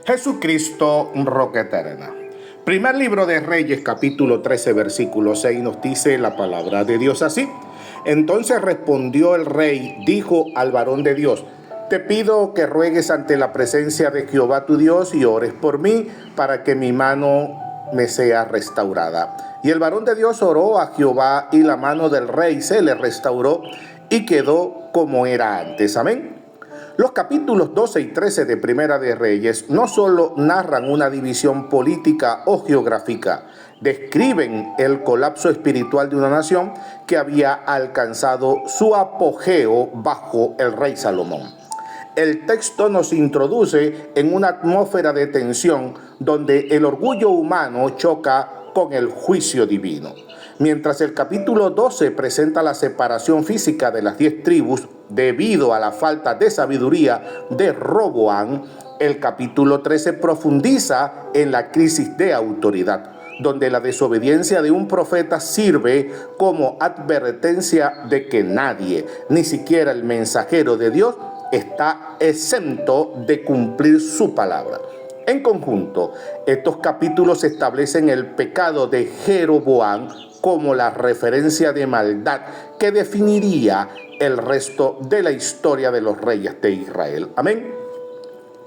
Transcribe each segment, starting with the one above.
Jesucristo, roca eterna. Primer libro de Reyes, capítulo 13, versículo 6, nos dice la palabra de Dios así. Entonces respondió el rey, dijo al varón de Dios: te pido que ruegues ante la presencia de Jehová tu Dios y ores por mí para que mi mano me sea restaurada. Y el varón de Dios oró a Jehová y la mano del rey se le restauró y quedó como era antes. Amén. Los capítulos 12 y 13 de Primera de Reyes no solo narran una división política o geográfica, describen el colapso espiritual de una nación que había alcanzado su apogeo bajo el rey Salomón. El texto nos introduce en una atmósfera de tensión donde el orgullo humano choca con el juicio divino. Mientras el capítulo 12 presenta la separación física de las 10 tribus debido a la falta de sabiduría de Roboam, el capítulo 13 profundiza en la crisis de autoridad, donde la desobediencia de un profeta sirve como advertencia de que nadie, ni siquiera el mensajero de Dios, está exento de cumplir su palabra. En conjunto, estos capítulos establecen el pecado de Jeroboam como la referencia de maldad que definiría el resto de la historia de los reyes de Israel. Amén.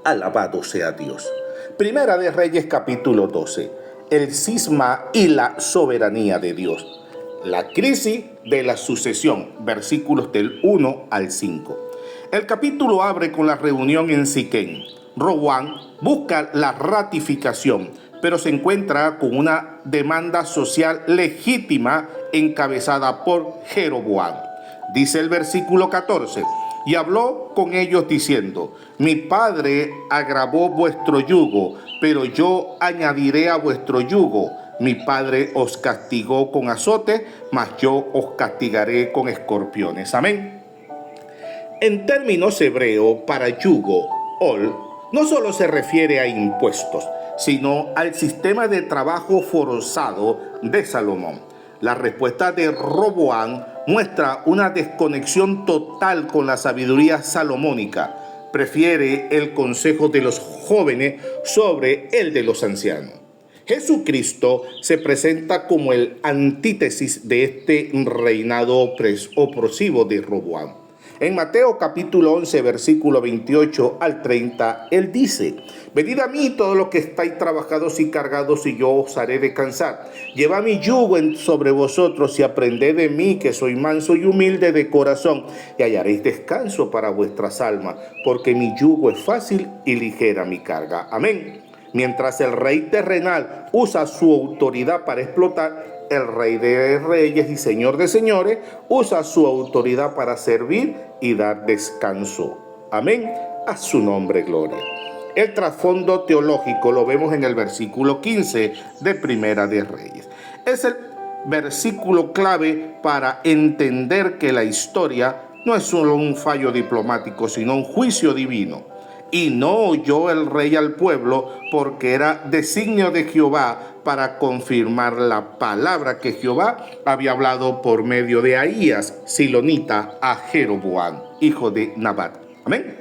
Alabado sea Dios. Primera de Reyes, capítulo 12. El cisma y la soberanía de Dios. La crisis de la sucesión, versículos del 1 al 5. El capítulo abre con la reunión en Siquem. Roboam busca la ratificación, pero se encuentra con una demanda social legítima encabezada por Jeroboam. Dice el versículo 14, y habló con ellos diciendo: mi padre agravó vuestro yugo, pero yo añadiré a vuestro yugo. Mi padre os castigó con azote, mas yo os castigaré con escorpiones. Amén. En términos hebreos, para yugo, ol, no solo se refiere a impuestos, sino al sistema de trabajo forzado de Salomón. La respuesta de Roboam muestra una desconexión total con la sabiduría salomónica. Prefiere el consejo de los jóvenes sobre el de los ancianos. Jesucristo se presenta como el antítesis de este reinado opresivo de Roboam. En Mateo capítulo 11, versículo 28 al 30, Él dice: venid a mí todos los que estáis trabajados y cargados, y yo os haré descansar. Llevad mi yugo sobre vosotros y aprended de mí, que soy manso y humilde de corazón, y hallaréis descanso para vuestras almas, porque mi yugo es fácil y ligera mi carga. Amén. Mientras el rey terrenal usa su autoridad para explotar, el Rey de Reyes y Señor de Señores usa su autoridad para servir y dar descanso. Amén. A su nombre, gloria. El trasfondo teológico lo vemos en el versículo 15 de Primera de Reyes. Es el versículo clave para entender que la historia no es solo un fallo diplomático, sino un juicio divino. Y no oyó el rey al pueblo, porque era designio de Jehová para confirmar la palabra que Jehová había hablado por medio de Ahías, silonita, a Jeroboam, hijo de Nabat. Amén.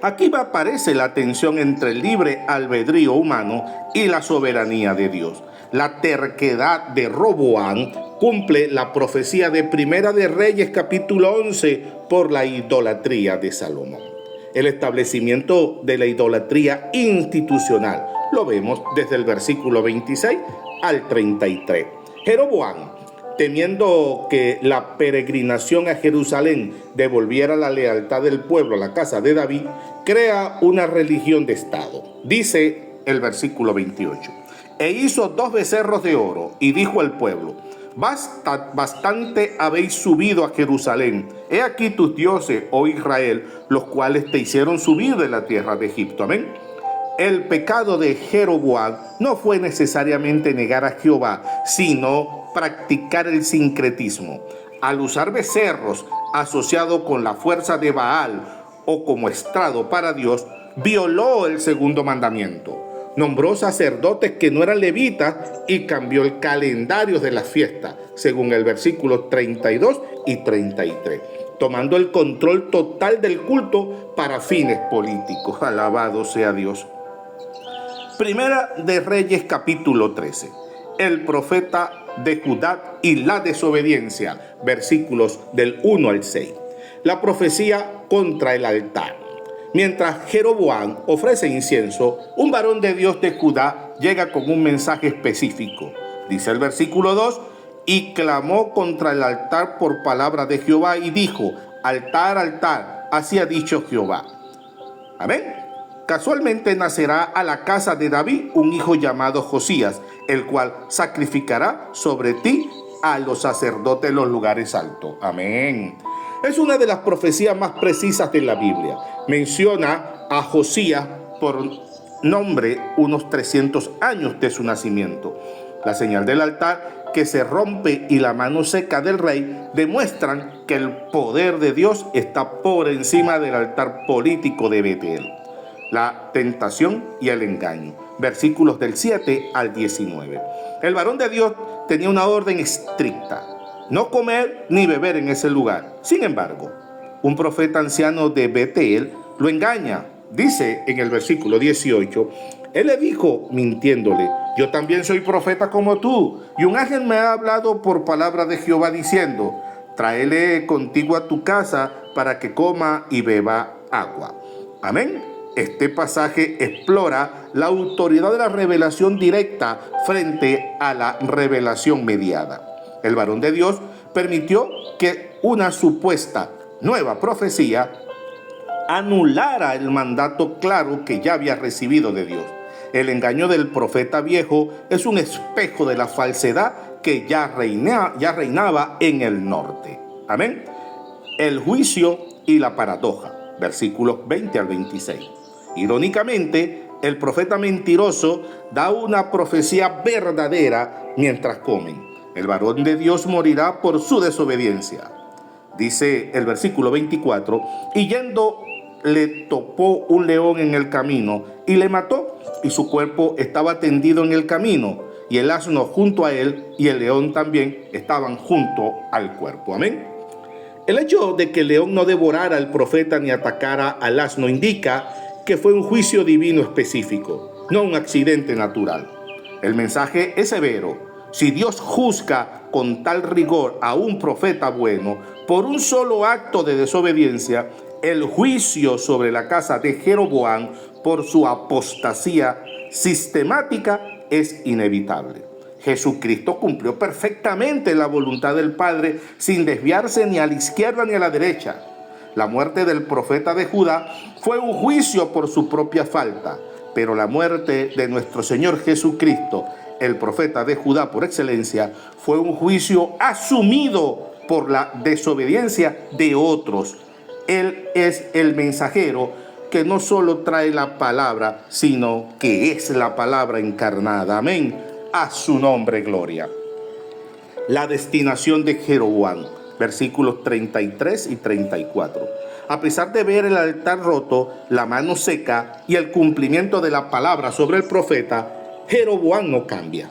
Aquí aparece la tensión entre el libre albedrío humano y la soberanía de Dios. La terquedad de Roboam cumple la profecía de Primera de Reyes, capítulo 11, por la idolatría de Salomón. El establecimiento de la idolatría institucional lo vemos desde el versículo 26 al 33. Jeroboam, temiendo que la peregrinación a Jerusalén devolviera la lealtad del pueblo a la casa de David, crea una religión de Estado. Dice el versículo 28. E hizo 2 becerros de oro y dijo al pueblo: bastante habéis subido a Jerusalén. He aquí tus dioses, oh Israel, los cuales te hicieron subir de la tierra de Egipto. Amén. El pecado de Jeroboam no fue necesariamente negar a Jehová, sino practicar el sincretismo. Al usar becerros asociados con la fuerza de Baal o como estrado para Dios, violó el segundo mandamiento. Nombró sacerdotes que no eran levitas y cambió el calendario de las fiestas, según el versículo 32 y 33, tomando el control total del culto para fines políticos. Alabado sea Dios. Primera de Reyes capítulo 13. El profeta de Judá y la desobediencia, versículos del 1 al 6. La profecía contra el altar. Mientras Jeroboam ofrece incienso, un varón de Dios de Judá llega con un mensaje específico. Dice el versículo 2, y clamó contra el altar por palabra de Jehová y dijo, altar, altar, así ha dicho Jehová. Amén. Casualmente nacerá a la casa de David un hijo llamado Josías, el cual sacrificará sobre ti a los sacerdotes en los lugares altos. Amén. Es una de las profecías más precisas de la Biblia. Menciona a Josías por nombre unos 300 años de su nacimiento. La señal del altar que se rompe y la mano seca del rey demuestran que el poder de Dios está por encima del altar político de Betel. La tentación y el engaño. Versículos del 7 al 19. El varón de Dios tenía una orden estricta: no comer ni beber en ese lugar. Sin embargo, un profeta anciano de Betel lo engaña. Dice en el versículo 18, él le dijo, mintiéndole, yo también soy profeta como tú, y un ángel me ha hablado por palabra de Jehová diciendo, tráele contigo a tu casa para que coma y beba agua. Amén. Este pasaje explora la autoridad de la revelación directa frente a la revelación mediada. El varón de Dios permitió que una supuesta nueva profecía anulara el mandato claro que ya había recibido de Dios. El engaño del profeta viejo es un espejo de la falsedad que ya reinaba en el norte. Amén. El juicio y la paradoja. Versículos 20 al 26. Irónicamente, el profeta mentiroso da una profecía verdadera mientras comen. El varón de Dios morirá por su desobediencia. Dice el versículo 24, y yendo le topó un león en el camino y le mató, y su cuerpo estaba tendido en el camino, y el asno junto a él, y el león también estaban junto al cuerpo. Amén. El hecho de que el león no devorara al profeta ni atacara al asno indica que fue un juicio divino específico, no un accidente natural. El mensaje es severo. Si Dios juzga con tal rigor a un profeta bueno por un solo acto de desobediencia, el juicio sobre la casa de Jeroboam por su apostasía sistemática es inevitable. Jesucristo cumplió perfectamente la voluntad del Padre sin desviarse ni a la izquierda ni a la derecha. La muerte del profeta de Judá fue un juicio por su propia falta, pero la muerte de nuestro Señor Jesucristo, el profeta de Judá por excelencia, fue un juicio asumido por la desobediencia de otros. Él es el mensajero que no solo trae la palabra, sino que es la palabra encarnada. Amén. A su nombre, gloria. La destinación de Jeroboam. Versículos 33 y 34. A pesar de ver el altar roto, la mano seca y el cumplimiento de la palabra sobre el profeta, Jeroboam no cambia.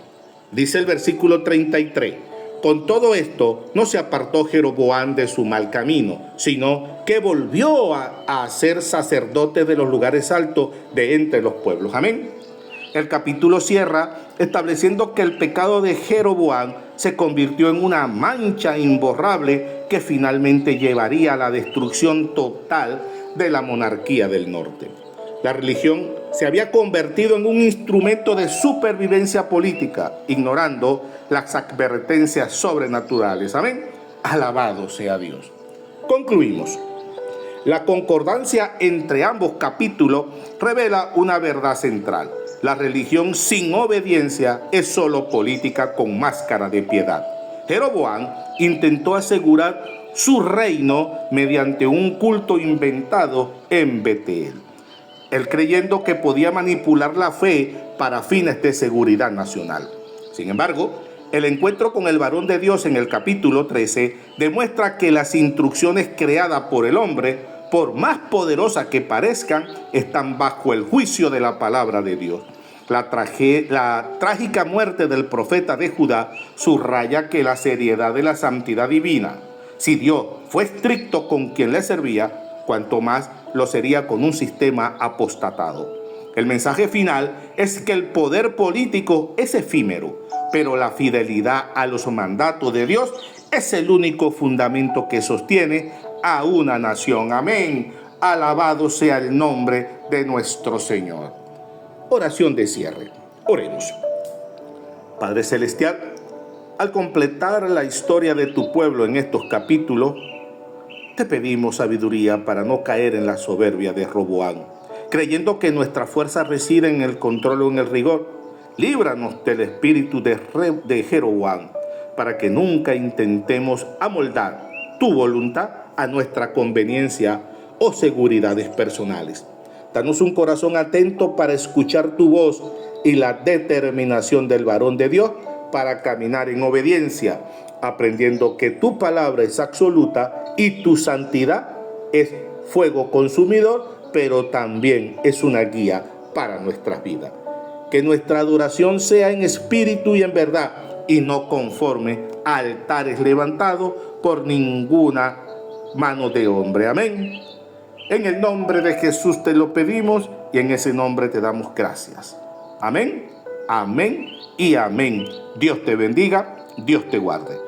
Dice el versículo 33. Con todo esto, no se apartó Jeroboam de su mal camino, sino que volvió a ser sacerdote de los lugares altos de entre los pueblos. Amén. El capítulo cierra estableciendo que el pecado de Jeroboam se convirtió en una mancha imborrable que finalmente llevaría a la destrucción total de la monarquía del norte. La religión se había convertido en un instrumento de supervivencia política, ignorando las advertencias sobrenaturales. Amén. Alabado sea Dios. Concluimos. La concordancia entre ambos capítulos revela una verdad central. La religión sin obediencia es solo política con máscara de piedad. Jeroboam intentó asegurar su reino mediante un culto inventado en Betel, él creyendo que podía manipular la fe para fines de seguridad nacional. Sin embargo, el encuentro con el varón de Dios en el capítulo 13 demuestra que las instrucciones creadas por el hombre, por más poderosas que parezcan, están bajo el juicio de la palabra de Dios. La trágica muerte del profeta de Judá subraya que la seriedad de la santidad divina. Si Dios fue estricto con quien le servía, cuanto más lo sería con un sistema apostatado. El mensaje final es que el poder político es efímero, pero la fidelidad a los mandatos de Dios es el único fundamento que sostiene a una nación. Amén. Alabado sea el nombre de nuestro Señor. Oración de cierre. Oremos. Padre Celestial, al completar la historia de tu pueblo en estos capítulos, te pedimos sabiduría para no caer en la soberbia de Roboam, creyendo que nuestra fuerza reside en el control o en el rigor. Líbranos del espíritu de Jeroboam, para que nunca intentemos amoldar tu voluntad a nuestra conveniencia o seguridades personales. Danos un corazón atento para escuchar tu voz y la determinación del varón de Dios para caminar en obediencia, aprendiendo que tu palabra es absoluta y tu santidad es fuego consumidor, pero también es una guía para nuestras vidas. Que nuestra adoración sea en espíritu y en verdad, y no conforme a altares levantados por ninguna mano de hombre. Amén. En el nombre de Jesús te lo pedimos y en ese nombre te damos gracias. Amén, amén y amén. Dios te bendiga, Dios te guarde.